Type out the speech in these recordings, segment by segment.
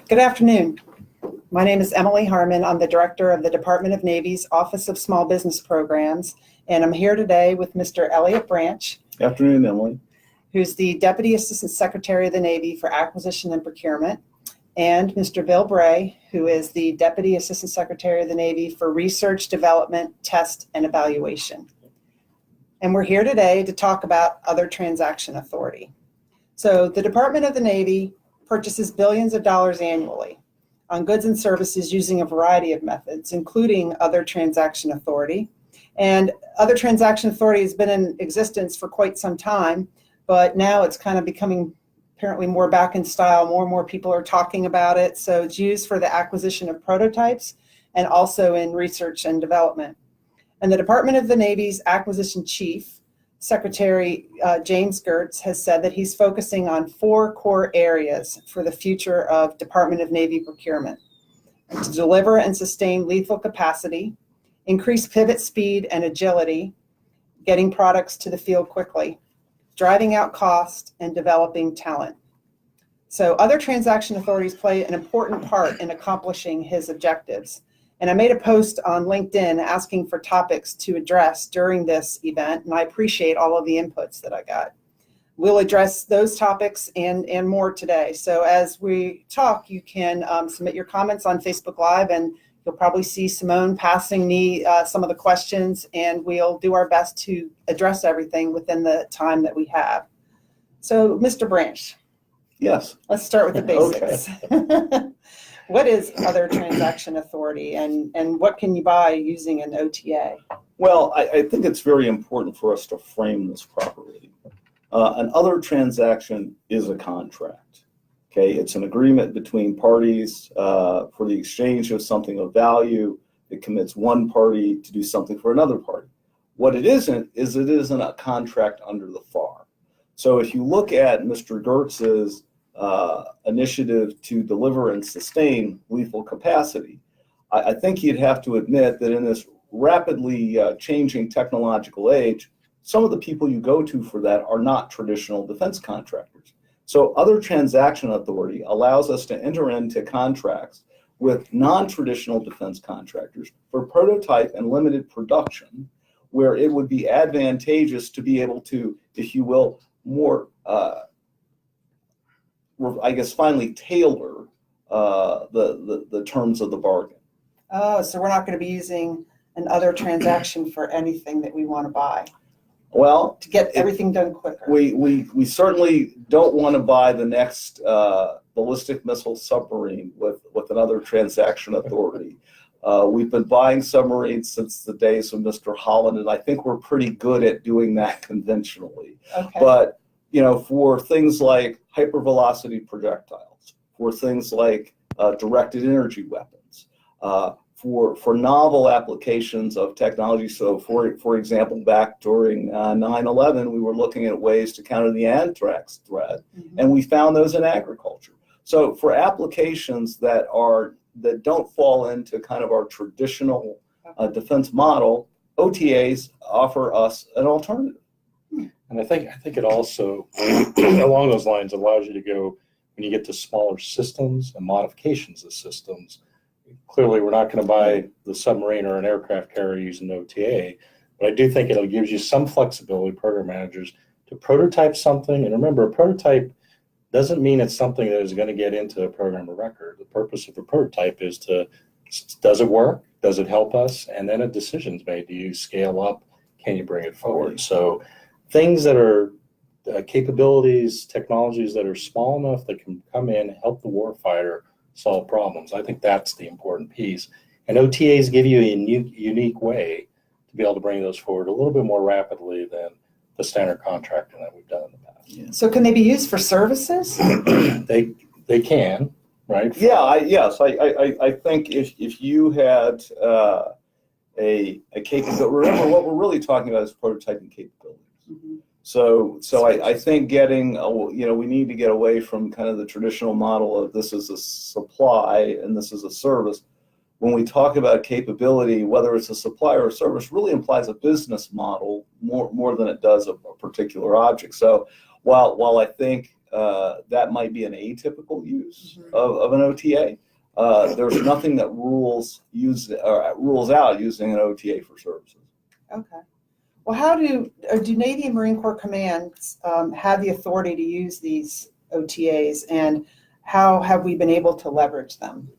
Good afternoon. My name is Emily Harman. I'm the director of the Department of Navy's Office of Small Business Programs, and I'm here today with Mr. Elliott Branch. Afternoon, Emily. Who's the Deputy Assistant Secretary of the Navy for Acquisition and Procurement, and Mr. Bill Bray, who is the Deputy Assistant Secretary of the Navy for Research, Development, Test, and Evaluation. And we're here today to talk about other transaction authority. So the Department of the Navy purchases billions of dollars annually on goods and services using a variety of methods, including other transaction authority. And other transaction authority has been in existence for quite some time, but now it's kind of becoming apparently more back in style. More and more people are talking about it. So it's used for the acquisition of prototypes and also in research and development. And the Department of the Navy's acquisition chief, Secretary James Gertz, has said that he's focusing on 4 core areas for the future of Department of Navy procurement: to deliver and sustain lethal capacity, increase pivot speed and agility, getting products to the field quickly, driving out cost, and developing talent. So other transaction authorities play an important part in accomplishing his objectives. And I made a post on LinkedIn asking for topics to address during this event, and I appreciate all of the inputs that I got. We'll address those topics and more today. So as we talk, you can submit your comments on Facebook Live, and you'll probably see Simone passing me some of the questions, and we'll do our best to address everything within the time that we have. So, Mr. Branch. Yes. Let's start with the basics. Okay. What is other transaction authority, and what can you buy using an OTA? Well, I think it's very important for us to frame this properly. An other transaction is a contract. Okay, it's an agreement between parties for the exchange of something of value. It commits one party to do something for another party. What it isn't is it isn't a contract under the FAR. So if you look at Mr. Gertz's initiative to deliver and sustain lethal capacity, I think you'd have to admit that in this rapidly changing technological age, some of the people you go to for that are not traditional defense contractors. So other transaction authority allows us to enter into contracts with non-traditional defense contractors for prototype and limited production, where it would be advantageous to be able to, if you will, more finally tailor the terms of the bargain. Oh, so we're not going to be using an other transaction for anything that we want to buy. Well, to get everything done quicker. We certainly don't want to buy the next ballistic missile submarine with another transaction authority. We've been buying submarines since the days of Mr. Holland, and I think we're pretty good at doing that conventionally. Okay. But for things like hypervelocity projectiles, for things like directed energy weapons, for novel applications of technology. So for example, back during 9/11, we were looking at ways to counter the anthrax threat, and we found those in agriculture. So for applications that don't fall into kind of our traditional defense model, OTAs offer us an alternative. And I think it also, along those lines, allows you to go, when you get to smaller systems and modifications of systems. Clearly, we're not going to buy the submarine or an aircraft carrier using OTA, but I do think it gives you some flexibility, program managers, to prototype something. And remember, a prototype doesn't mean it's something that is going to get into a program of record. The purpose of a prototype is does it work? Does it help us? And then a decision's made. Do you scale up? Can you bring it forward? So things that are capabilities, technologies that are small enough that can come in, help the warfighter solve problems. I think that's the important piece. And OTAs give you a unique way to be able to bring those forward a little bit more rapidly than the standard contracting that we've done in the past. Yeah. So can they be used for services? They can, right? Yes. I think if you had a capability, remember what we're really talking about is prototyping capabilities. Mm-hmm. So I think we need to get away from kind of the traditional model of this is a supply and this is a service. When we talk about capability, whether it's a supply or a service, really implies a business model more than it does a particular object. So while I think that might be an atypical use Mhm. of an OTA. There's nothing that rules out using an OTA for services. Okay. Well, do Navy and Marine Corps commands have the authority to use these OTAs, and how have we been able to leverage them?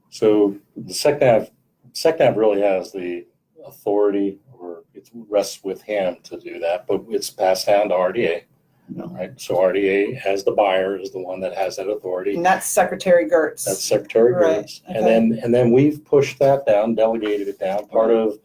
So the SecNav really has the authority, or it rests with him to do that, but it's passed down to RDA, No. right? So RDA, as the buyer, is the one that has that authority. And that's Secretary Gertz. That's Secretary Right, Gertz. okay. And then we've pushed that down, delegated it down. Part of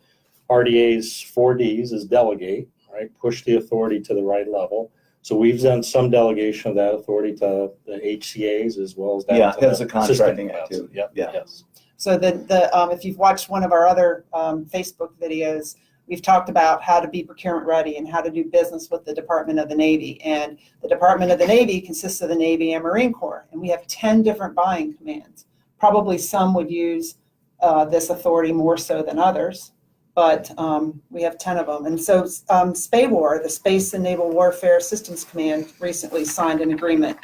RDA's 4Ds is delegate, right? Push the authority to the right level. So we've done some delegation of that authority to the HCAs as well as down to Heads the of contracting system activity. Yep. Yeah. Yes. So if you've watched one of our other Facebook videos, we've talked about how to be procurement ready and how to do business with the Department of the Navy. And the Department of the Navy consists of the Navy and Marine Corps, and we have 10 different buying commands. Probably some would use this authority more so than others, but we have 10 of them. And so SPAWAR, the Space and Naval Warfare Systems Command, recently signed an agreement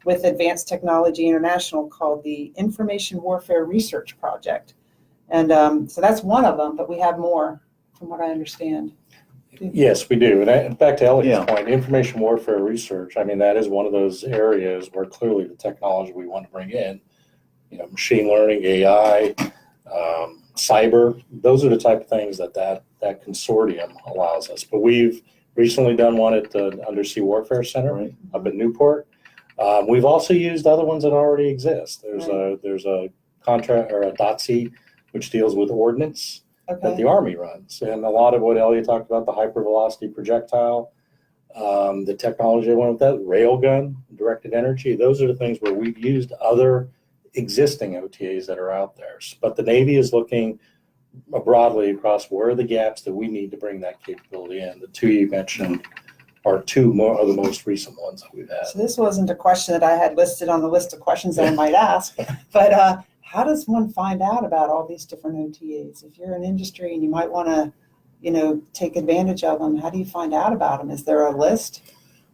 with Advanced Technology International called the Information Warfare Research Project. And so that's one of them, but we have more, from what I understand. Yes, we do. And back to Elliott's Yeah. point, information warfare research, I mean, that is one of those areas where clearly the technology we want to bring in, machine learning, AI, cyber, those are the type of things that consortium allows us. But we've recently done one at the Undersea Warfare Center Right. up in Newport. We've also used other ones that already exist. There's a contract, or a DOTC, which deals with ordnance that Okay. the Army runs. And a lot of what Elliott talked about, the hypervelocity projectile, the technology that went with that, railgun, directed energy, those are the things where we've used other existing OTAs that are out there. But the Navy is looking broadly across where are the gaps that we need to bring that capability in. The two you mentioned are two more of the most recent ones that we've had. So this wasn't a question that I had listed on the list of questions that I might ask, but how does one find out about all these different OTAs? If you're in industry and you might want to, take advantage of them, how do you find out about them? Is there a list?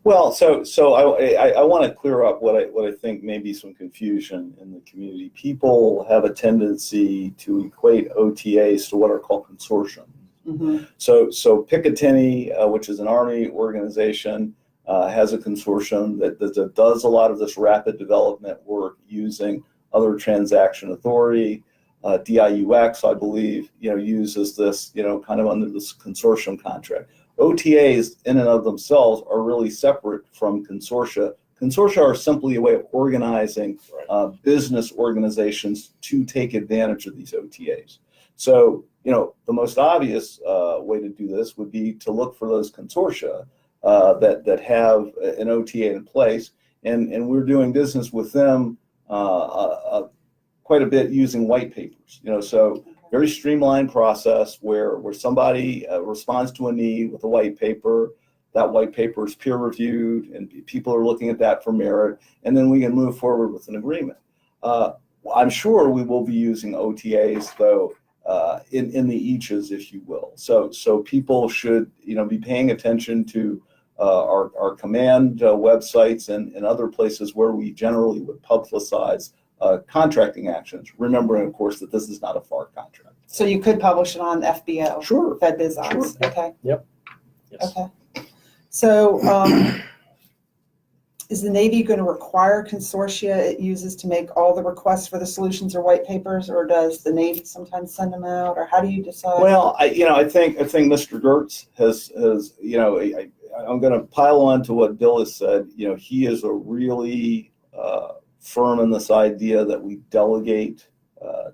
Well, so I want to clear up what I think may be some confusion in the community. People have a tendency to equate OTAs to what are called consortium. Mm-hmm. So Picatinny, which is an Army organization, has a consortium that does a lot of this rapid development work using other transaction authority. DIUX, I believe, uses this, kind of under this consortium contract. OTAs in and of themselves are really separate from consortia. Consortia are simply a way of organizing business organizations to take advantage of these OTAs. So, the most obvious way to do this would be to look for those consortia that have an OTA in place, and we're doing business with them quite a bit using white papers. So very streamlined process where somebody responds to a need with a white paper. That white paper is peer reviewed, and people are looking at that for merit, and then we can move forward with an agreement. I'm sure we will be using OTAs though. In the eaches, if you will. So people should, be paying attention to our command websites and other places where we generally would publicize contracting actions, remembering, of course, that this is not a FAR contract. So you could publish it on FBO. Sure. FedBizOps. Sure. Okay. Yep. Yes. Okay. So is the Navy going to require consortia it uses to make all the requests for the solutions or white papers, or does the Navy sometimes send them out, or how do you decide? Well, I think Mr. Gertz has I'm going to pile on to what Bill has said. He is a really firm in this idea that we delegate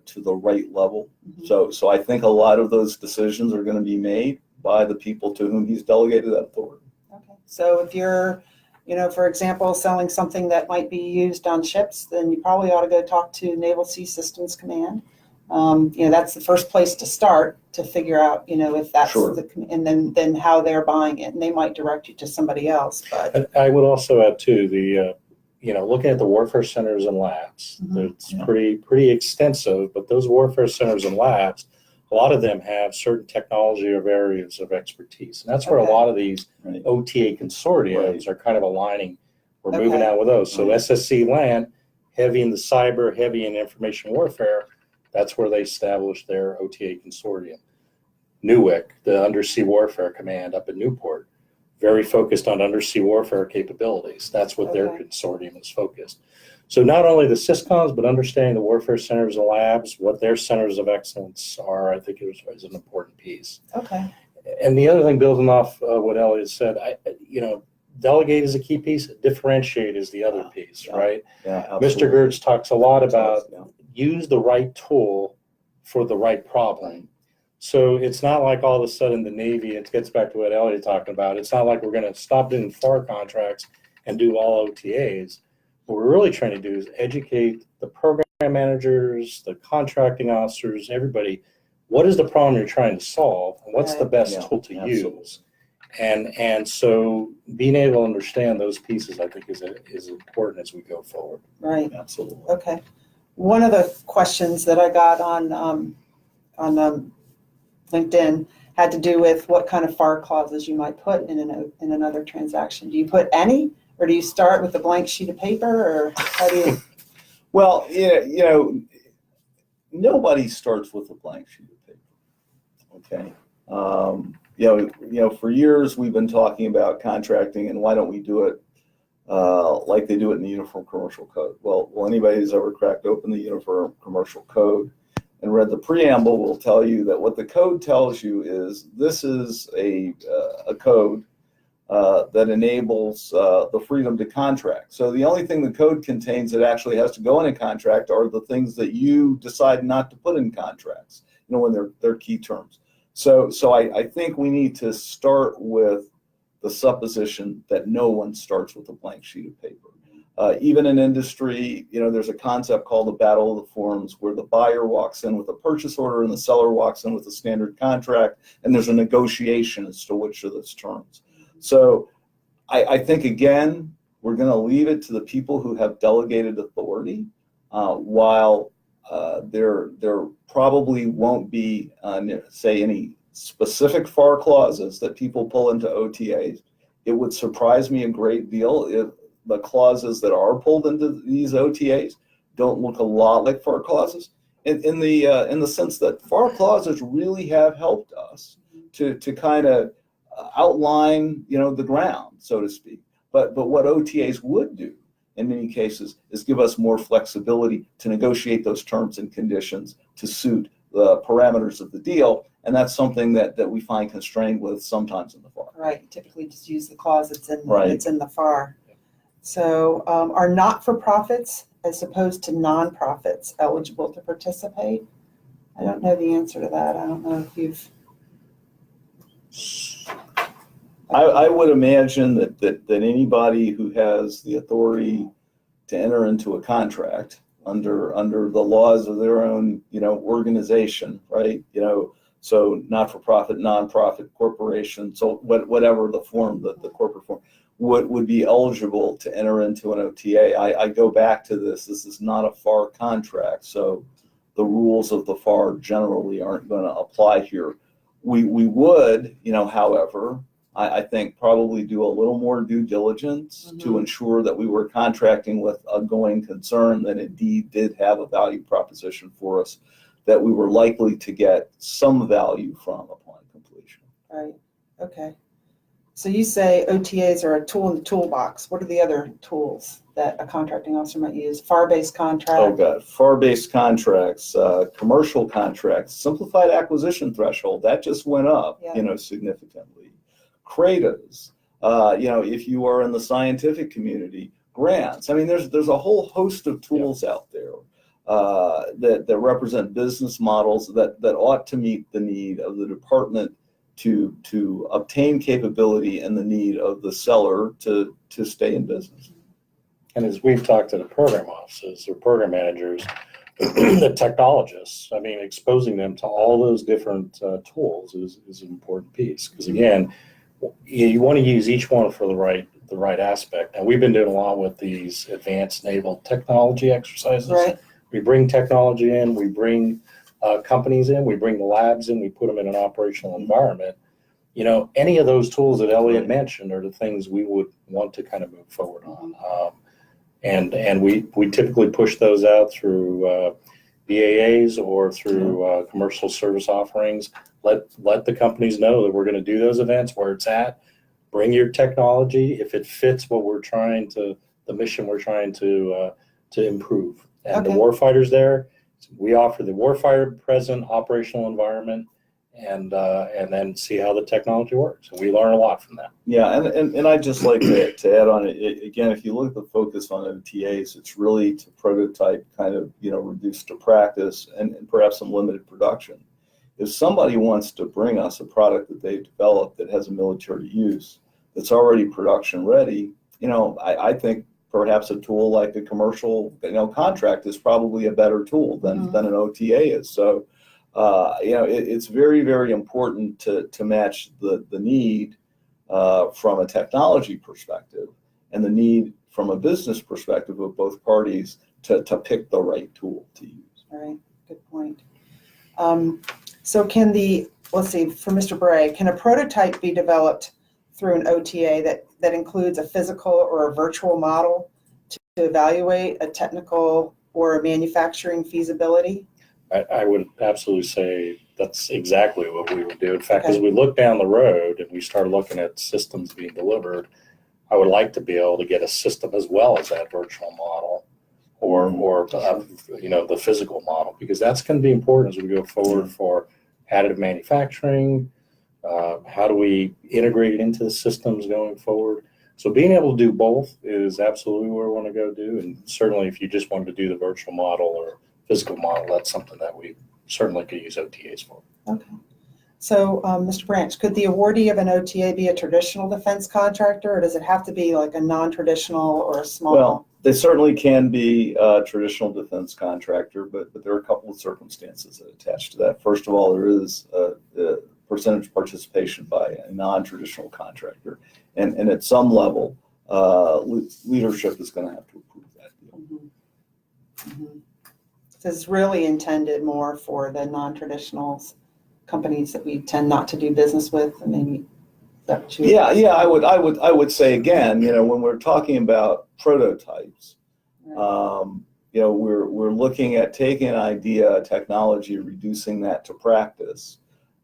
to the right level. Mm-hmm. So I think a lot of those decisions are going to be made by the people to whom he's delegated that authority. Okay. So if you're, for example, selling something that might be used on ships, then you probably ought to go talk to Naval Sea Systems Command. That's the first place to start to figure out, if that's Sure. and then how they're buying it, and they might direct you to somebody else. But And I would also add too, looking at the warfare centers and labs, Mhm. it's pretty extensive, but those warfare centers and labs, a lot of them have certain technology or areas of expertise. And that's where Okay. a lot of these Right. OTA consortiums Right. are kind of aligning We're moving Okay. out with those. So Right. SSC Land, heavy in the cyber, heavy in information warfare, that's where they established their OTA consortium. NUIC, the Undersea Warfare Command up in Newport, very focused on undersea warfare capabilities. That's what their Okay. consortium is focused. So not only the SysComs, but understanding the warfare centers and labs, what their centers of excellence are, I think is an important piece. Okay. And the other thing, building off what Elliott said, delegate is a key piece, differentiate is the other piece, Yeah. right? Yeah, Mr. absolutely. Gertz talks a lot about Yeah. use the right tool for the right problem. So it's not like all of a sudden the Navy, it gets back to what Elliott talking about, it's not like we're going to stop doing FAR contracts and do all OTAs. What we're really trying to do is educate the program managers, the contracting officers, everybody. What is the problem you're trying to solve? And what's the Right. best Yeah, tool to absolutely. use? And so being able to understand those pieces, I think, is important as we go forward. Right. Absolutely. Okay. One of the questions that I got on LinkedIn had to do with what kind of FAR clauses you might put in another transaction. Do you put any, or do you start with a blank sheet of paper, or how do you? Well, nobody starts with a blank sheet of paper. Okay. For years we've been talking about contracting and why don't we do it like they do it in the Uniform Commercial Code. Well, anybody who's ever cracked open the Uniform Commercial Code and read the preamble will tell you that what the code tells you is this is a code that enables the freedom to contract. So the only thing the code contains that actually has to go in a contract are the things that you decide not to put in contracts, when they're key terms. So I think we need to start with the supposition that no one starts with a blank sheet of paper. Even in industry, there's a concept called the battle of the forms, where the buyer walks in with a purchase order and the seller walks in with a standard contract, and there's a negotiation as to which of those terms. So I think, again, we're going to leave it to the people who have delegated authority, while there probably won't be, say, any specific FAR clauses that people pull into OTAs. It would surprise me a great deal if the clauses that are pulled into these OTAs don't look a lot like FAR clauses, in the sense that FAR clauses really have helped us to kind of outline the ground, so to speak. But what OTAs would do in many cases is give us more flexibility to negotiate those terms and conditions to suit the parameters of the deal, and that's something that we find constrained with sometimes in the FAR. Right. Typically, just use the clause that's in Right. it's in the FAR. So, are not-for-profits as opposed to nonprofits eligible to participate? I don't know the answer to that. I don't know if you've. I would imagine that anybody who has the authority to enter into a contract under the laws of their own organization, right? So not-for-profit, nonprofit, corporation, so whatever the form, the corporate form, would be eligible to enter into an OTA. I go back to this. This is not a FAR contract, so the rules of the FAR generally aren't going to apply here. We would, however, I think probably do a little more due diligence to ensure that we were contracting with a going concern that indeed did have a value proposition for us, that we were likely to get some value from upon completion. Right. Okay. So you say OTAs are a tool in the toolbox. What are the other tools that a contracting officer might use? FAR-based contract. Oh, God. FAR-based contracts, commercial contracts, simplified acquisition threshold, that just went up, significantly. CRADAs, if you are in the scientific community, grants. I mean, there's a whole host of tools out there that represent business models that ought to meet the need of the department to obtain capability and the need of the seller to stay in business. And as we've talked to the program offices or program managers, the technologists, exposing them to all those different tools is an important piece. Because again, you want to use each one for the right aspect. And we've been doing a lot with these advanced naval technology exercises. Right. We bring technology in, we bring companies in, we bring the labs in, we put them in an operational environment. any of those tools that Elliott Right. mentioned are the things we would want to kind of move forward on. And we typically push those out through BAAs or through commercial service offerings. Let the companies know that we're going to do those events where it's at. Bring your technology if it fits what the mission we're trying to improve. And the Okay. warfighters there, we offer the warfighter present operational environment, and then see how the technology works. And we learn a lot from that. Yeah, and I'd just like to add on it, again, if you look at the focus on OTAs, it's really to prototype, kind of, reduce to practice and perhaps some limited production. If somebody wants to bring us a product that they've developed that has a military use, that's already production ready, I think perhaps a tool like a commercial, contract is probably a better tool than an OTA is. So, it's very, very important to match the need from a technology perspective and the need from a business perspective of both parties to pick the right tool to use. All right, good point. So let's see, for Mr. Bray, can a prototype be developed through an OTA that includes a physical or a virtual model to evaluate a technical or a manufacturing feasibility? I would absolutely say that's exactly what we would do. In fact, as we look down the road and we start looking at systems being delivered, I would like to be able to get a system as well as that virtual model or the physical model, because that's going to be important as we go forward for additive manufacturing. How do we integrate it into the systems going forward? So being able to do both is absolutely where we want to go do. And certainly if you just wanted to do the virtual model or physical model, that's something that we certainly could use OTAs for. Okay. So, Mr. Branch, could the awardee of an OTA be a traditional defense contractor, or does it have to be like a non-traditional or a small? Well, they certainly can be a traditional defense contractor, but there are a couple of circumstances that attach to that. First of all, there is a percentage participation by a non-traditional contractor. And at some level, leadership is going to have to approve that deal. So it's really intended more for the non-traditionals, companies that we tend not to do business with, and maybe that too. Yeah. I would say again, when we're talking about prototypes, we're looking at taking an idea, a technology, reducing that to practice,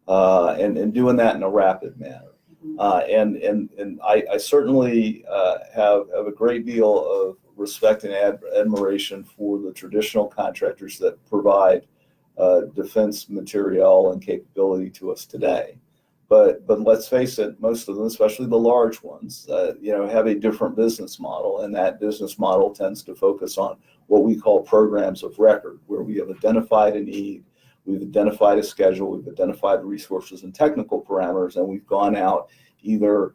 and doing that in a rapid manner. And I certainly have a great deal of respect and admiration for the traditional contractors that provide defense material and capability to us today. But let's face it, most of them, especially the large ones, have a different business model, and that business model tends to focus on what we call programs of record, where we have identified a need, we've identified a schedule, we've identified resources and technical parameters, and we've gone out either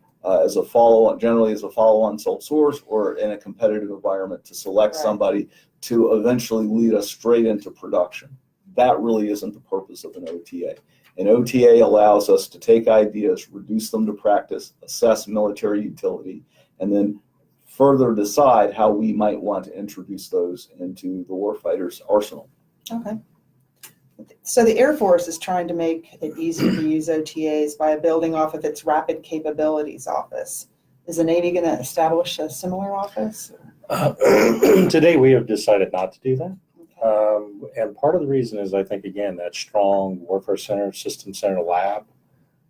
generally as a follow-on sole source or in a competitive environment to select somebody to eventually lead us straight into production. That really isn't the purpose of an OTA. An OTA allows us to take ideas, reduce them to practice, assess military utility, and then further decide how we might want to introduce those into the warfighter's arsenal. Okay. So the Air Force is trying to make it easier to use OTAs by building off of its Rapid Capabilities Office. Is the Navy going to establish a similar office? Today we have decided not to do that. Okay. And part of the reason is, I think, again, that strong Warfare Center, System Center lab.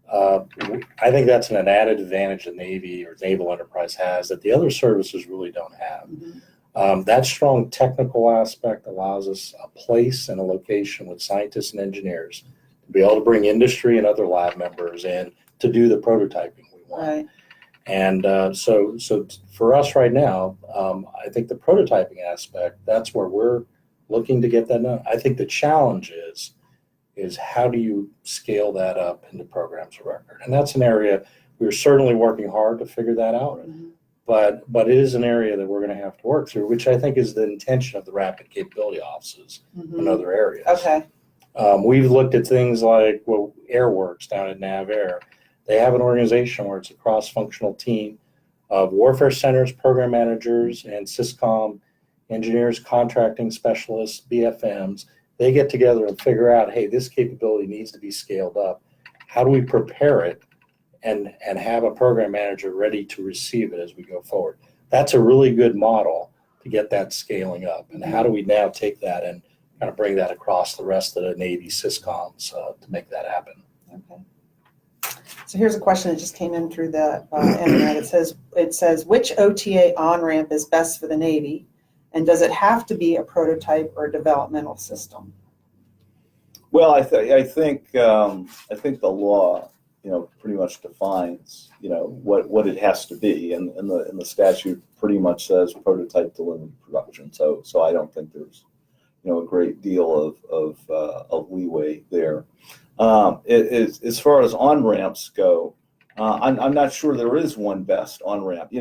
I think that's an added advantage the Navy or Naval Enterprise has that the other services really don't have. That strong technical aspect allows us a place and a location with scientists and engineers to be able to bring industry and other lab members in to do the prototyping we want. Right. And so for us right now, I think the prototyping aspect, that's where we're looking to get that done. I think the challenge is how do you scale that up into programs of record? And that's an area we're certainly working hard to figure that out. But it is an area that we're going to have to work through, which I think is the intention of the Rapid Capability Offices in other areas. Okay. We've looked at things like Airworks down at NAVAIR. They have an organization where it's a cross-functional team of warfare centers, program managers, and SysCom engineers, contracting specialists, BFMs. They get together and figure out, hey, this capability needs to be scaled up. How do we prepare it and have a program manager ready to receive it as we go forward. That's a really good model to get that scaling up. And how do we now take that and kind of bring that across the rest of the Navy syscoms to make that happen? Okay. So here's a question that just came in through the internet. It says, which OTA on-ramp is best for the Navy? And does it have to be a prototype or a developmental system? Well, I think the law, pretty much defines, what it has to be, and the statute pretty much says prototype to limited production. So I don't think there's, a great deal of leeway there. As far as on ramps go, I'm not sure there is one best on ramp.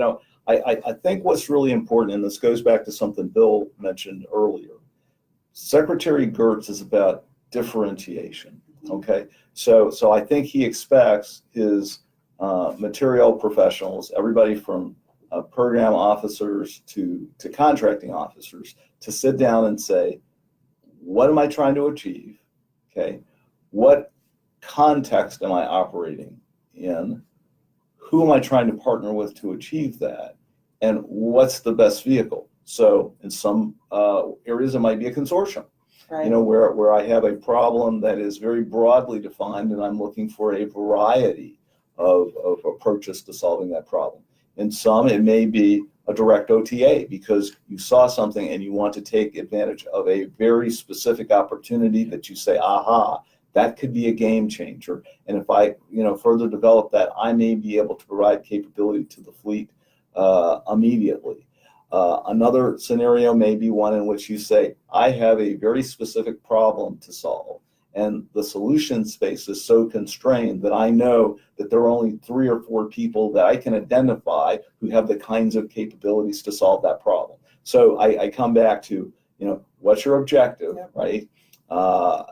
I think what's really important, and this goes back to something Bill mentioned earlier. Secretary Gertz is about differentiation. Okay, so I think he expects his material professionals, everybody from program officers to contracting officers, to sit down and say, what am I trying to achieve? Okay, what context am I operating in? Who am I trying to partner with to achieve that? And what's the best vehicle? So in some areas, it might be a consortium. Right. Where I have a problem that is very broadly defined, and I'm looking for a variety of approaches to solving that problem. In some, it may be a direct OTA because you saw something and you want to take advantage of a very specific opportunity that you say, aha, that could be a game changer. And if I, further develop that, I may be able to provide capability to the fleet immediately. Another scenario may be one in which you say, I have a very specific problem to solve, and the solution space is so constrained that I know that there are only 3 or 4 people that I can identify who have the kinds of capabilities to solve that problem. So I come back to, what's your objective, right?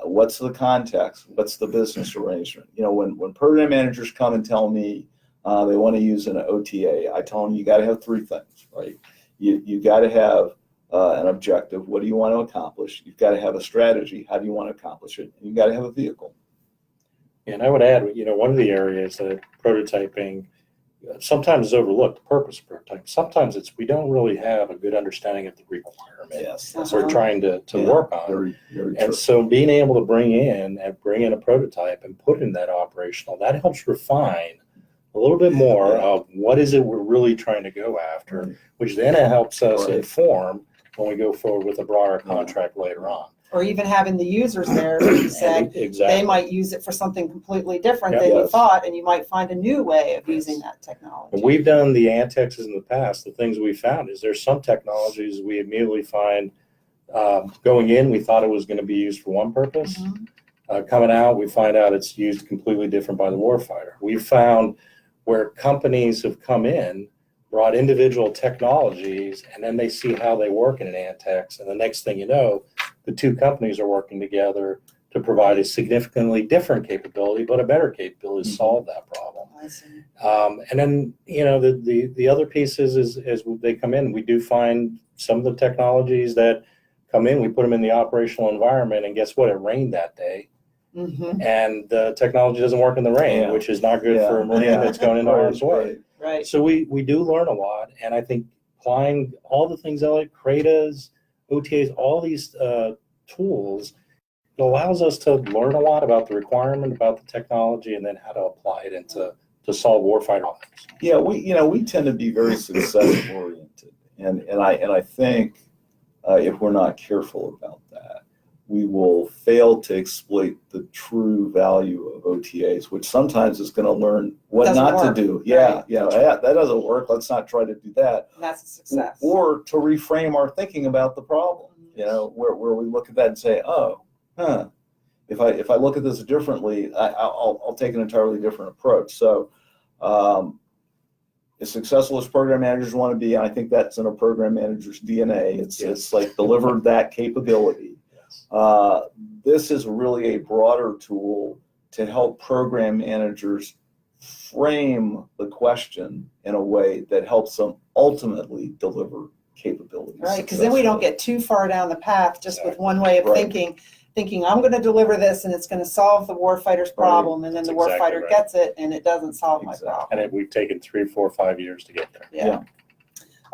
What's the context? What's the business arrangement? When program managers come and tell me they want to use an OTA, I tell them you got to have 3 things, right? You got to have an objective. What do you want to accomplish? You've got to have a strategy. How do you want to accomplish it? And you've got to have a vehicle. And I would add, one of the areas that prototyping sometimes is overlooked, the purpose of prototyping. Sometimes we don't really have a good understanding of the requirement Yes, that we're trying to work on. Very, very and true. so being able to bring in a prototype and put in that operational, that helps refine a little bit more of what is it we're really trying to go after, Right. which then helps us Right. inform when we go forward with a broader contract later on. Or even having the users there, like you said, Exactly. they might use it for something completely different Yeah. than you Yes. thought, and you might find a new way of Yes. using that technology. When we've done the Antexes in the past, the things we found is there's some technologies we immediately find going in, we thought it was going to be used for one purpose. Mhm. Coming out, we find out it's used completely different by the warfighter. We've found where companies have come in, brought individual technologies, and then they see how they work in an Antex, and the next thing you know, the 2 companies are working together to provide a significantly different capability, but a better capability to solve that problem. I see. And then, the other piece is as they come in, we do find some of the technologies that come in, we put them in the operational environment, and guess what? It rained that day. Mm-hmm. And the technology doesn't work in the rain, Yeah. which is not good for a Marine that's going into harm's way. Right. So we do learn a lot, and I think applying all the things like CRADAs, OTAs, all these tools, it allows us to learn a lot about the requirement, about the technology, and then how to apply it to solve warfighter problems. Yeah, we tend to be very success oriented, and I think if we're not careful about that, we will fail to exploit the true value of OTAs, which sometimes is going to learn what Doesn't not work. to do. Right. That doesn't work. Let's not try to do that. And that's a success. Or to reframe our thinking about the problem. Where we look at that and say, if I look at this differently, I'll take an entirely different approach. So, as successful as program managers want to be, and I think that's in a program manager's DNA. It's like delivered that capability. This is really a broader tool to help program managers frame the question in a way that helps them ultimately deliver capabilities. Right, because then we don't get too far down the path just with one way of Right. thinking. thinking, I'm going to deliver this and it's going to solve the warfighter's problem, and then the That's exactly warfighter right. gets it and it doesn't solve my Exactly. problem. We've taken 3, 4, 5 years to get there. Yeah.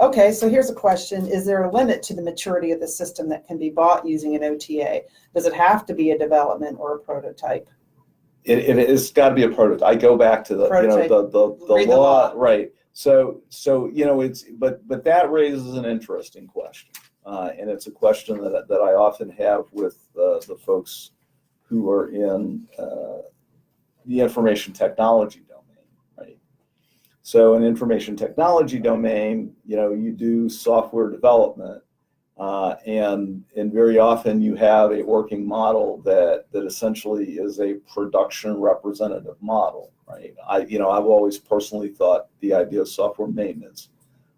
Okay, so here's a question. Is there a limit to the maturity of the system that can be bought using an OTA? Does it have to be a development or a prototype? It's got to be a prototype. I go back to the Prototype. the Read the law, law. right? So it's but that raises an interesting question, and it's a question that I often have with the folks who are in the information technology domain, right? So in information technology domain, you do software development, and very often you have a working model that essentially is a production representative model, right? I've always personally thought the idea of software maintenance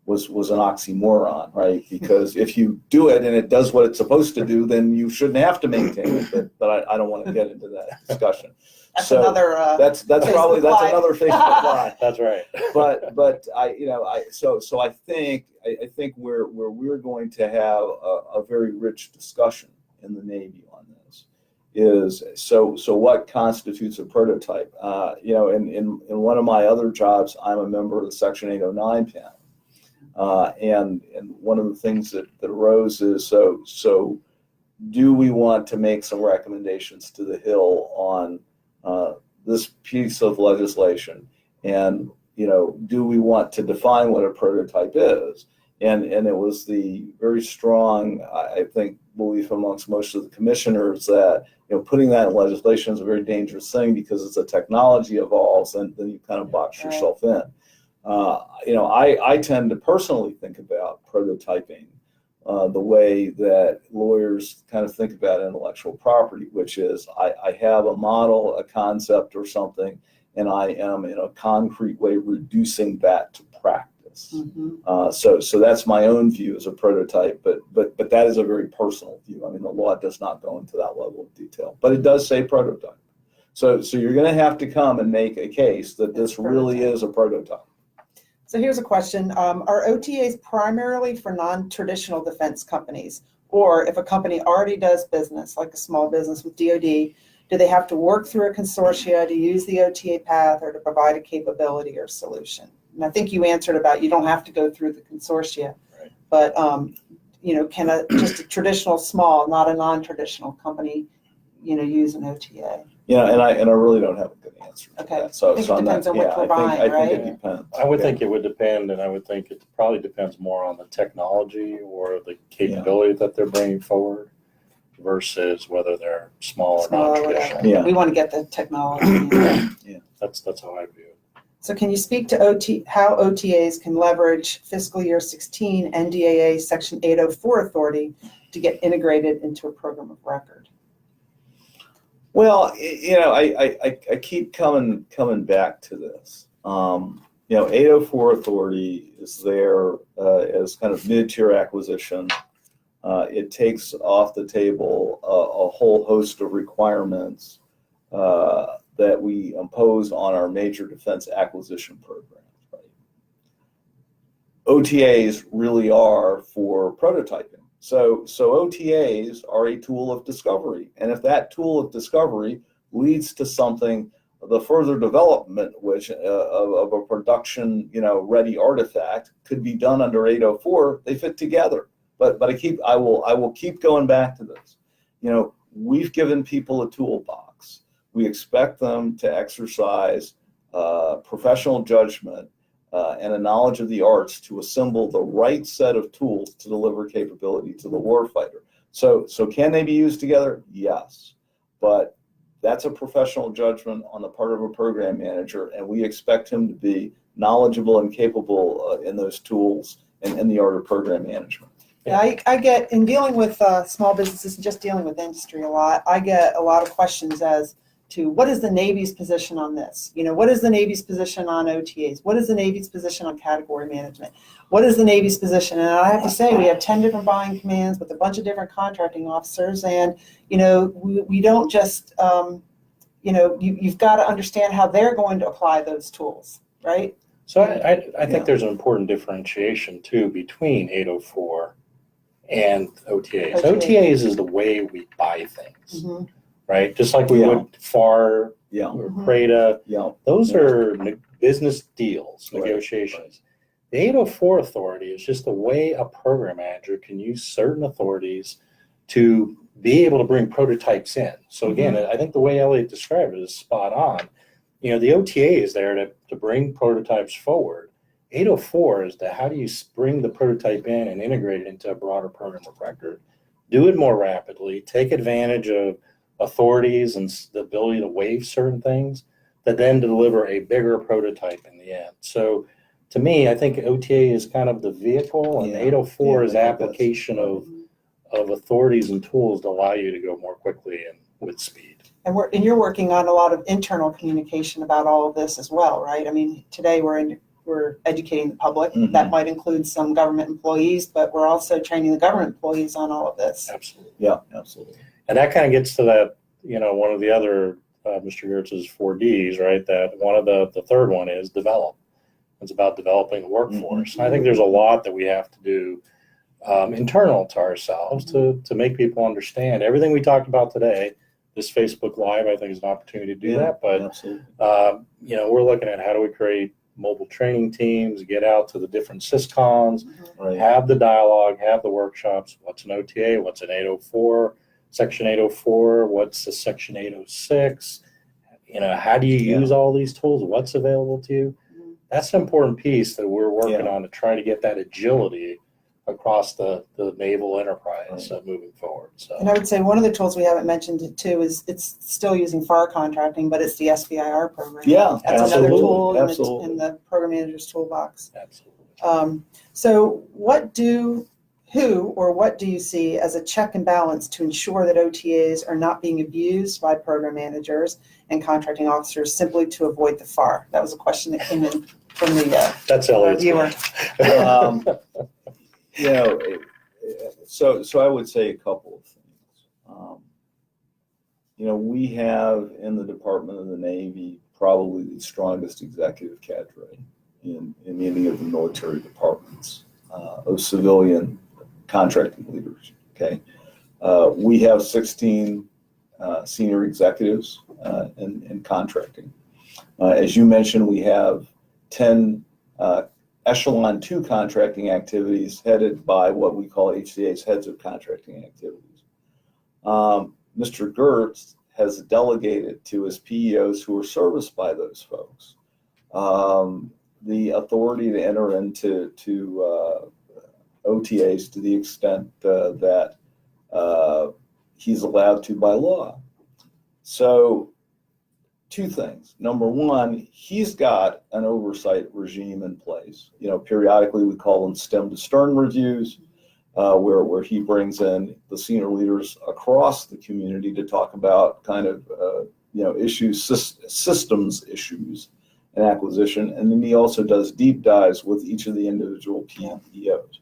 was an oxymoron, right? Because if you do it and it does what it's supposed to do, then you shouldn't have to maintain it. But I don't want to get into that discussion. That's So another. that's probably Live. another Facebook Live. That's right. But I think where we're going to have a very rich discussion in the Navy on this is so what constitutes a prototype? In one of my other jobs, I'm a member of the Section 809 panel, and one of the things that arose is so do we want to make some recommendations to the Hill on this piece of legislation, and do we want to define what a prototype is? And it was the very strong, I think, belief amongst most of the commissioners that putting that in legislation is a very dangerous thing because as the technology evolves, and then you kind of box yourself in. I tend to personally think about prototyping the way that lawyers kind of think about intellectual property, which is I have a model, a concept or something, and I am in a concrete way reducing that to practice. Mm-hmm. So that's my own view as a prototype, but that is a very personal view. I mean, the law does not go into that level of detail, but it does say prototype. So you're going to have to come and make a case that this really is a prototype. So here's a question. Are OTAs primarily for non-traditional defense companies? Or if a company already does business, like a small business with DoD, do they have to work through a consortia to use the OTA path or to provide a capability or solution? And I think you answered about you don't have to go through the consortia, Right. But can just a traditional small, not a non-traditional company, use an OTA? And I really don't have a good answer to Okay. that. So I think it depends on what we're buying, I right? think it depends. I would think it would depend, and I would think it probably depends more on the technology or the capability that they're bringing forward versus whether they're small or Small or non-traditional. whatever. Yeah. We want to get the technology. That's how I view it. So can you speak to how OTAs can leverage fiscal year 16 NDAA Section 804 authority to get integrated into a program of record? Well, I keep coming back to this. 804 authority is there as kind of mid-tier acquisition. It takes off the table a whole host of requirements that we impose on our major defense acquisition programs. Right? OTAs really are for prototyping. So OTAs are a tool of discovery, and if that tool of discovery leads to something, the further development which of a production ready artifact could be done under 804. They fit together. But I will keep going back to this. We've given people a toolbox. We expect them to exercise professional judgment and a knowledge of the arts to assemble the right set of tools to deliver capability to the warfighter. So can they be used together? Yes, but that's a professional judgment on the part of a program manager, and we expect him to be knowledgeable and capable in those tools and in the art of program management. Yeah, I get, in dealing with small businesses and just dealing with industry a lot, I get a lot of questions as to what is the Navy's position on this? What is the Navy's position on OTAs? What is the Navy's position on category management? What is the Navy's position? And I have to say, we have 10 different buying commands with a bunch of different contracting officers, and we don't just, you've got to understand how they're going to apply those tools, right? So I think there's an important differentiation too between 804 and OTAs. OTA. OTAs is the way we buy things, Mhm. right? Just like we Yeah. would FAR Yeah, or Mhm. CRADA. yeah. Those are business deals, Right, negotiations. The 804 authority is just a way a program manager can use certain authorities to be able to bring prototypes in. So again, I think the way Elliott described it is spot on. The OTA is there to bring prototypes forward. 804 is to how do you bring the prototype in and integrate it into a broader program of record, do it more rapidly, take advantage of authorities and the ability to waive certain things that then deliver a bigger prototype in the end. So to me, I think OTA is kind of the vehicle, and Yeah. 804 Yeah, is I think application that's of authorities and tools to allow you to go more quickly and with speed. And you're working on a lot of internal communication about all of this as well, right? I mean, today we're educating the public. Mhm. That might include some government employees, but we're also training the government employees on all of this. Absolutely. Yeah, absolutely. And that kind of gets to that, one of the other Mr. Gertz's 4Ds, right? That one of the third one is develop. It's about developing the workforce. I think there's a lot that we have to do internal to ourselves to make people understand everything we talked about today. This Facebook Live, I think, is an opportunity to do Yeah, that. But, absolutely. we're looking at how do we create mobile training teams, get out to the different syscons, Right. have the dialogue, have the workshops. What's an OTA? What's an 804? Section 804? What's a Section 806? How do you use all these tools? What's available to you? That's an important piece that we're working on to try to get that agility across the naval enterprise moving forward. So, And I would say one of the tools we haven't mentioned too is it's still using FAR contracting, but it's the SBIR program. Yeah, That's absolutely, another tool absolutely. in the program manager's toolbox. absolutely. So what do you see as a check and balance to ensure that OTAs are not being abused by program managers and contracting officers simply to avoid the FAR? That was a question that came in from the That's Elliott's. viewer. So I would say a couple of things. We have in the Department of the Navy probably the strongest executive cadre in any of the military departments of civilian contracting leaders. Okay, we have 16 senior executives in contracting. As you mentioned, we have 10 Echelon 2 contracting activities headed by what we call HCA's heads of contracting activities. Mr. Gertz has delegated to his PEOs who are serviced by those folks the authority to enter into OTAs to the extent that he's allowed to by law. So, two things. Number one, he's got an oversight regime in place. Periodically we call them stem to stern reviews, where he brings in the senior leaders across the community to talk about kind of issues, systems issues and acquisition. And then he also does deep dives with each of the individual PEOs.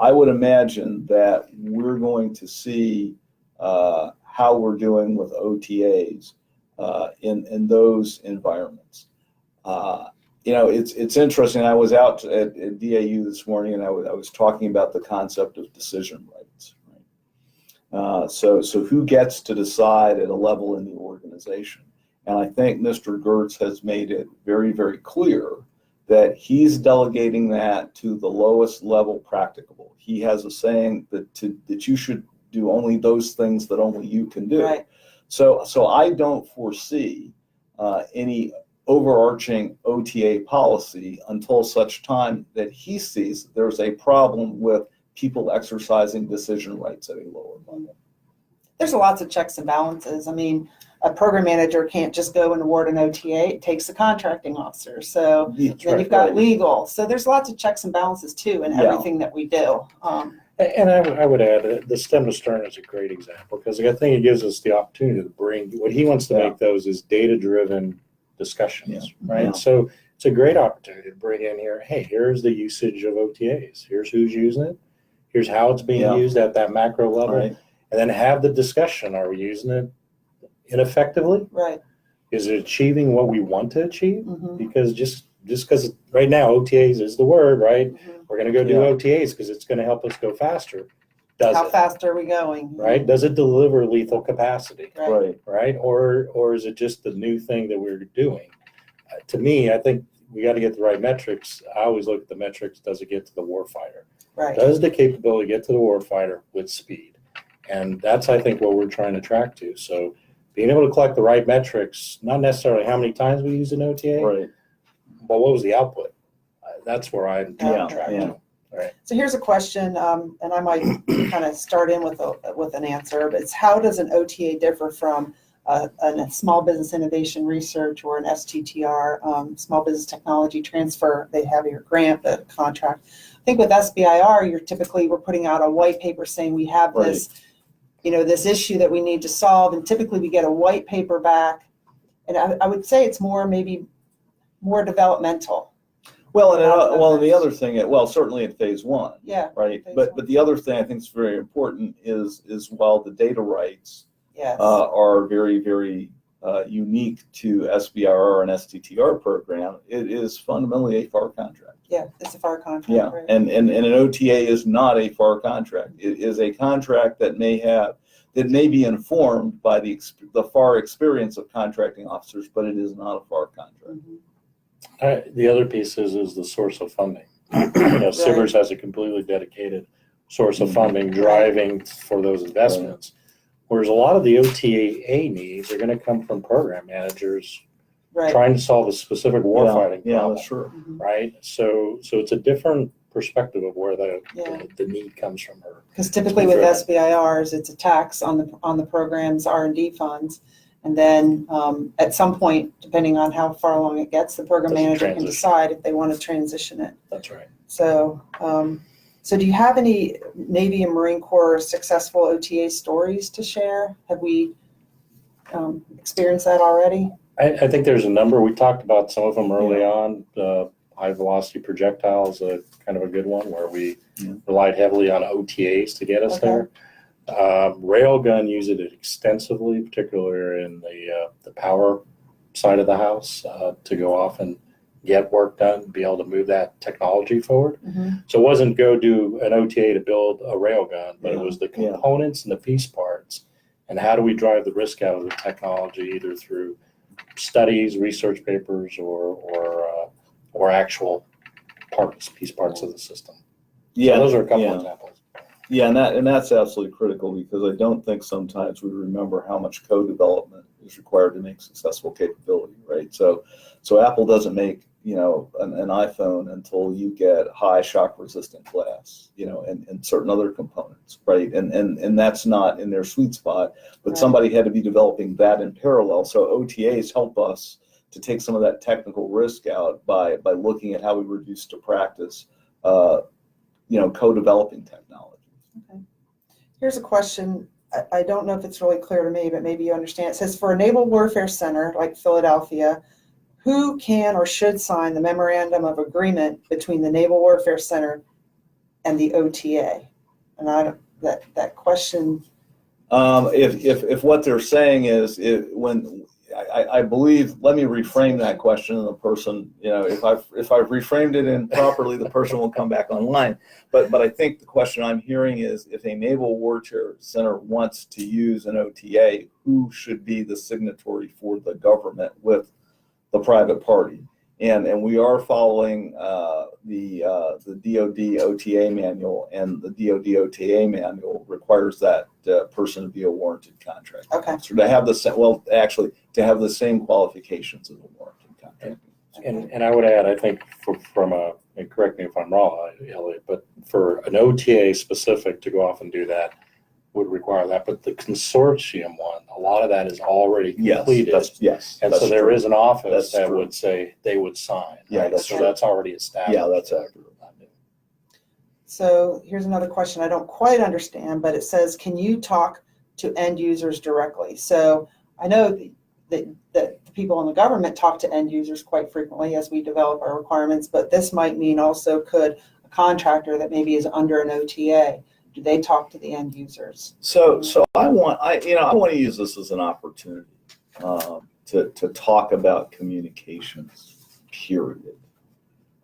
I would imagine that we're going to see how we're doing with OTAs in those environments. It's interesting. I was out at DAU this morning, and I was talking about the concept of decision rights. Right? So who gets to decide at a level in the organization? And I think Mr. Gertz has made it very, very clear that he's delegating that to the lowest level practicable. He has a saying that you should do only those things that only you can do. Right. So I don't foresee any overarching OTA policy until such time that he sees there's a problem with people exercising decision rights at a lower level. There's lots of checks and balances. I mean, a program manager can't just go and award an OTA. It takes a contracting officer. So then you've got legal. So there's lots of checks and balances too in everything that we do. And I would add that the stem to stern is a great example, because I think it gives us the opportunity to bring, what he wants to make those is data-driven discussions, right? Yeah. So it's a great opportunity to bring in here, hey, here's the usage of OTAs. Here's who's using it. Here's how it's being used at that macro level. Right. And then have the discussion. Are we using it ineffectively? Right. Is it achieving what we want to achieve? Mm-hmm. Because just because right now OTAs is the word, right? Mm-hmm. We're going to go do OTAs because it's going to help us go faster. does How it, fast are we going? right? Does it deliver lethal capacity, Right. right? Or is it just the new thing that we're doing? To me, I think we got to get the right metrics. I always look at the metrics. Does it get to the warfighter? Right. Does the capability get to the warfighter with speed? And that's, I think, what we're trying to track to. So being able to collect the right metrics, not necessarily how many times we use an OTA, Right. but what was the output? That's where I'm trying to track Yeah. to. Right. So here's a question, and I might kind of start in with an answer, but it's how does an OTA differ from a small business innovation research or an STTR, small business technology transfer? They have your grant, the contract. I think with SBIR, we're putting out a white paper saying we have this, this issue that we need to solve, and typically we get a white paper back, and I would say it's maybe more developmental. Well, and the other thing, certainly in phase one, Yeah. right? Phase But one. the other thing I think is very important is while the data rights Yes. are very, very unique to SBIR and STTR program, it is fundamentally a FAR contract. Yeah, it's a FAR contract. Yeah, Right. and an OTA is not a FAR contract. It is a contract that may be informed by the FAR experience of contracting officers, but it is not a FAR contract. Mhm. The other piece is the source of funding. Sivers has a completely dedicated source of funding driving for those investments. Whereas a lot of the OTA needs are going to come from program managers Right. trying to solve a specific warfighting Yeah, problem, that's true. Mhm. right? So it's a different perspective of where Yeah. the need comes from her. Because typically with SBIRs, it's a tax on the program's R&D funds. And then at some point, depending on how far along it gets, the program Does it manager can transition? decide if they want to transition it. That's right. So, so do you have any Navy and Marine Corps successful OTA stories to share? Have we experienced that already? I think there's a number. We talked about some of them early on. High velocity projectiles, kind of a good one where we relied heavily on OTAs to get us there. Railgun use it extensively, particularly in the power side of the house, to go off and get work done, be able to move that technology forward. Mm-hmm. So it wasn't go do an OTA to build a railgun, but it was the components and the piece parts, and how do we drive the risk out of the technology, either through studies, research papers, or actual piece parts of the system. Yeah, so those are a couple examples. Yeah, and that's absolutely critical, because I don't think sometimes we remember how much code development is required to make successful capability, right? So Apple doesn't make an iPhone until you get high shock resistant glass, and certain other components, right? And that's not in their sweet spot, but somebody had to be developing that in parallel. So OTAs help us to take some of that technical risk out by looking at how we reduce to practice, co-developing technology. Okay. Here's a question. I don't know if it's really clear to me, but maybe you understand. It says, for a naval warfare center like Philadelphia, who can or should sign the memorandum of agreement between the Naval Warfare Center and the OTA? And that question. If what they're saying is I believe, let me reframe that question, and the person, if I've reframed it improperly, the person will come back online. But I think the question I'm hearing is, if a Naval Warfare Center wants to use an OTA, who should be the signatory for the government with the private party? And we are following the DoD OTA manual, and the DoD OTA manual requires that person to be a warranted contract officer, to have to have the same qualifications as a warranted contract. And I would add, I think and correct me if I'm wrong, Elliott, but for an OTA specific to go off and do that would require that. But the consortium one, a lot of that is already completed. And so there is an office that would say they would sign. Yeah, right? that's so true. that's already established. Yeah, that's accurate. So here's another question I don't quite understand, but it says, can you talk to end users directly? So I know that the people in the government talk to end users quite frequently as we develop our requirements, but this might mean also could a contractor that maybe is under an OTA, do they talk to the end users? So I want to use this as an opportunity to talk about communications, period,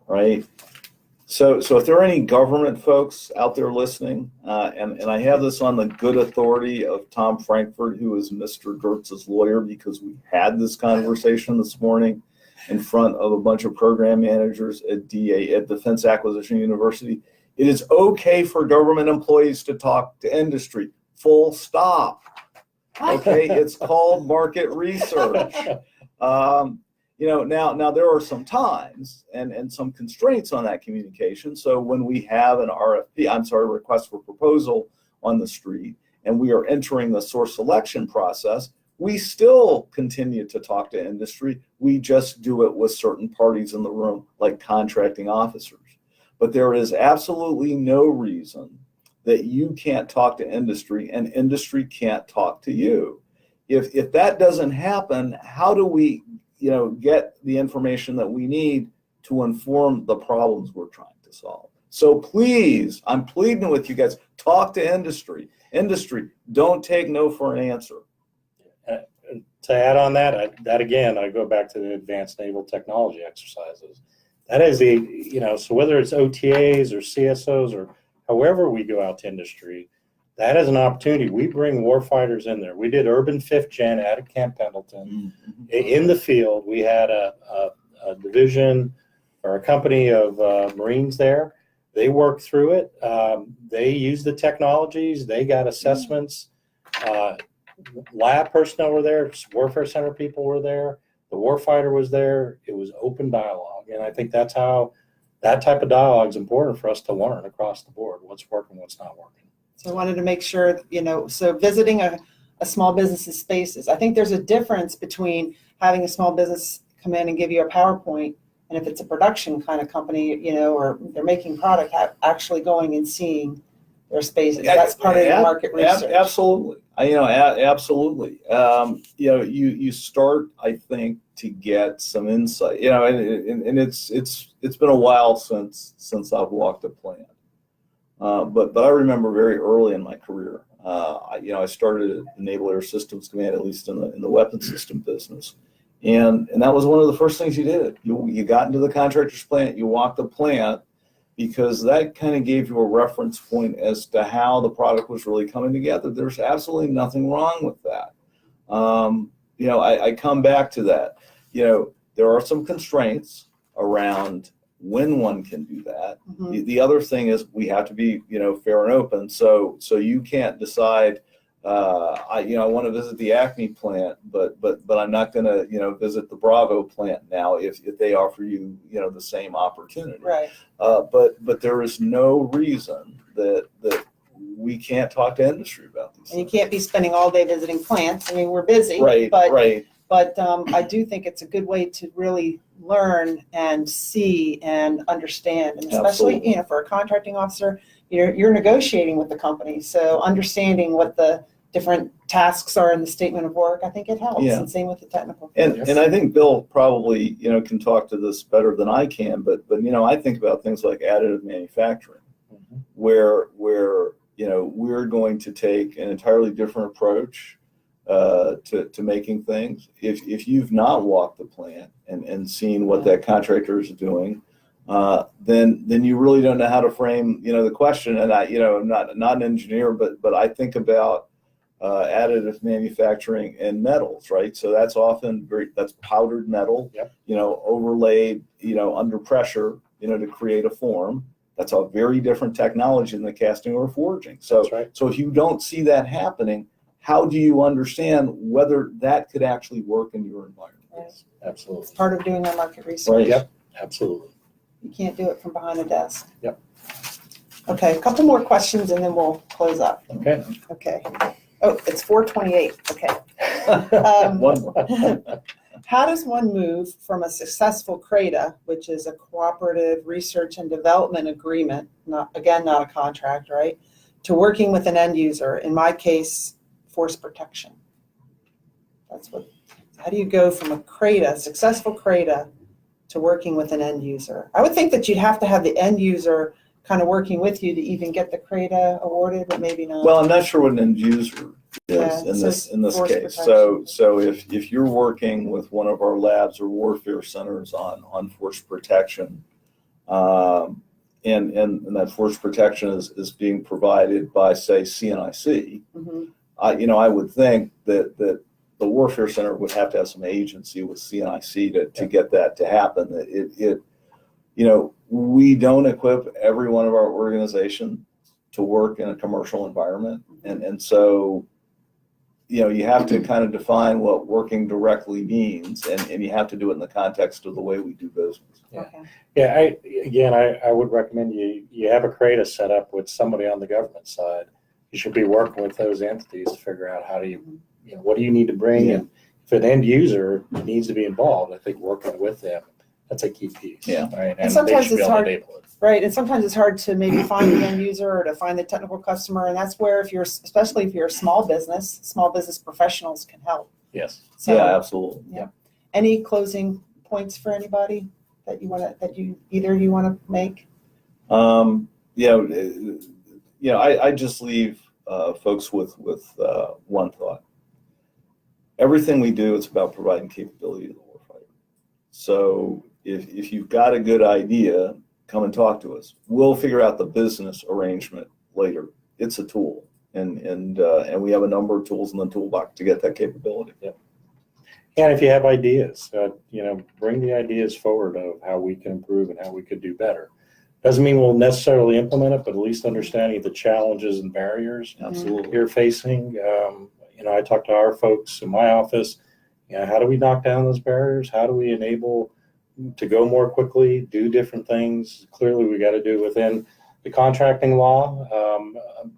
right? So if there are any government folks out there listening, and I have this on the good authority of Tom Frankfurt, who is Mr. Gertz's lawyer, because we had this conversation this morning in front of a bunch of program managers at Defense Acquisition University. It is okay for government employees to talk to industry, full stop. Okay, it's called market research. Now there are some times and some constraints on that communication. So when we have an request for proposal on the street, and we are entering the source selection process, we still continue to talk to industry. We just do it with certain parties in the room, like contracting officers. But there is absolutely no reason that you can't talk to industry and industry can't talk to you. If that doesn't happen, how do we get the information that we need to inform the problems we're trying to solve? So please, I'm pleading with you guys, talk to industry. Industry, don't take no for an answer. To add on that again, I go back to the advanced naval technology exercises. That is so whether it's OTAs or CSOs or however we go out to industry, that is an opportunity. We bring warfighters in there. We did Urban 5th Gen out of Camp Pendleton. Mm-hmm. In the field, we had a division or a company of Marines there. They worked through it. They used the technologies. They got assessments. Lab personnel were there. Warfare Center people were there. The warfighter was there. It was open dialogue. And I think that's how that type of dialogue is important for us to learn across the board, what's working, what's not working. So I wanted to make sure, so visiting a small business's spaces, I think there's a difference between having a small business come in and give you a PowerPoint, and if it's a production kind of company, or they're making product, actually going and seeing their spaces. That's part of your market research. Absolutely. Absolutely. You start, I think, to get some insight, and it's been a while since I've walked a plant. But I remember very early in my career, I started at the Naval Air Systems Command, at least in the weapons system business. And that was one of the first things you did. You got into the contractor's plant, you walked the plant, because that kind of gave you a reference point as to how the product was really coming together. There's absolutely nothing wrong with that. I come back to that. There are some constraints around when one can do that. Mm-hmm. The other thing is we have to be, fair and open. So you can't decide, I want to visit the Acme plant, but I'm not going to, visit the Bravo plant now if they offer you, the same opportunity. Right. But there is no reason that we can't talk to industry about these. And you can't be spending all day visiting plants. I mean, we're busy. Right. But I do think it's a good way to really learn and see and understand, and especially Absolutely. For a contracting officer, you're negotiating with the company, so understanding what the different tasks are in the statement of work, I think it helps. Yeah. And same with the technical. And I think Bill probably can talk to this better than I can, but I think about things like additive manufacturing, mm-hmm. where we're going to take an entirely different approach to making things. If you've not walked the plant and seen what that contractor is doing, then you really don't know how to frame the question. And I'm not an engineer, but I think about additive manufacturing and metals, right? So that's often that's powdered metal, yep. Overlaid under pressure to create a form. That's a very different technology than the casting or forging. So right. So if you don't see that happening, how do you understand whether that could actually work in your environment? Right. Absolutely. It's part of doing our market research. Right. Yep. Absolutely. You can't do it from behind a desk. Yep. Okay, a couple more questions and then we'll close up. Okay. Oh, it's 4:28. Okay. One more. How does one move from a successful CRADA, which is a cooperative research and development agreement, not a contract, right, to working with an end user? In my case, force protection. How do you go from a CRADA, successful CRADA, to working with an end user? I would think that you'd have to have the end user kind of working with you to even get the CRADA awarded, but maybe not. Well, I'm not sure what an end user is in this case. So if you're working with one of our labs or warfare centers on force protection, and that force protection is being provided by, say, CNIC, Mhm. I would think that the Warfare Center would have to have some agency with CNIC to get that to happen. We don't equip every one of our organizations to work in a commercial environment. And so, you have to kind of define what working directly means, and you have to do it in the context of the way we do business. Yeah. Okay. Yeah, I would recommend you have a CRADA set up with somebody on the government side. You should be working with those entities to figure out how do you what do you need to bring, Yeah. and if an end user needs to be involved, I think working with them, that's a key piece. Yeah. Right. And sometimes they should be it's able hard- to enable it. Right, and sometimes it's hard to maybe find the end user or to find the technical customer, and that's where especially if you're a small business professionals can help. Yes. So, Yeah, absolutely. any closing points for anybody that either you want to make? I just leave folks with one thought. Everything we do is about providing capability to the warfighter. So if you've got a good idea, come and talk to us. We'll figure out the business arrangement later. It's a tool, and we have a number of tools in the toolbox to get that capability. Yep. And if you have ideas, bring the ideas forward of how we can improve and how we could do better. Doesn't mean we'll necessarily implement it, but at least understanding the challenges and barriers Absolutely. you're facing. I talk to our folks in my office. How do we knock down those barriers? How do we enable to go more quickly, do different things? Clearly, we got to do within the contracting law,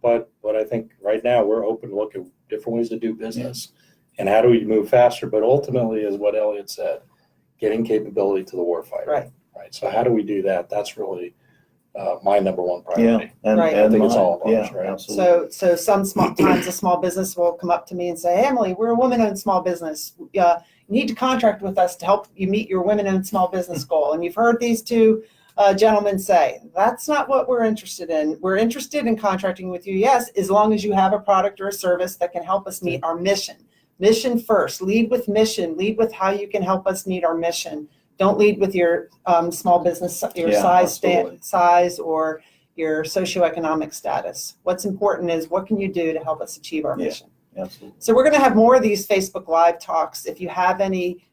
but I think right now we're open to look at different ways to do business and how do we move faster. But ultimately, is what Elliott said, getting capability to the warfighter. Right. So how do we do that? That's really my number one priority. And Right. I think it's all of ours, yeah, right? absolutely. So sometimes a small business will come up to me and say, hey, Emily, we're a women-owned small business. You need to contract with us to help you meet your women-owned small business goal. And you've heard these two gentlemen say, that's not what we're interested in. We're interested in contracting with you, yes, as long as you have a product or a service that can help us meet our mission. Mission first. Lead with mission. Lead with how you can help us meet our mission. Don't lead with your small business, your size or your socioeconomic status. What's important is what can you do to help us achieve our mission? Absolutely. So we're going to have more of these Facebook Live talks. If you have any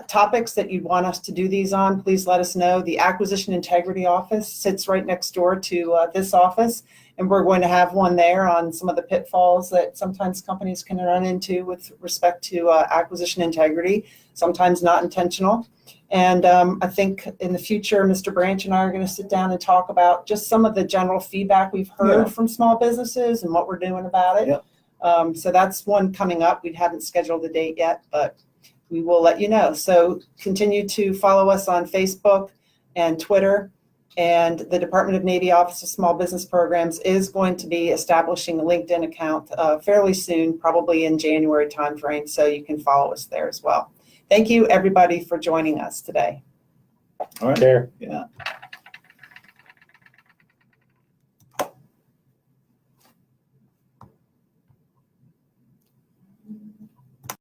topics that you'd want us to do these on, please let us know. The Acquisition Integrity Office sits right next door to this office, and we're going to have one there on some of the pitfalls that sometimes companies can run into with respect to acquisition integrity, sometimes not intentional. And I think in the future, Mr. Branch and I are going to sit down and talk about just some of the general feedback we've heard from small businesses and what we're doing about it. Yep. So that's one coming up. We haven't scheduled a date yet, but we will let you know. So continue to follow us on Facebook and Twitter. And the Department of Navy Office of Small Business Programs is going to be establishing a LinkedIn account fairly soon, probably in January timeframe. So you can follow us there as well. Thank you, everybody, for joining us today. All right. There. Yeah.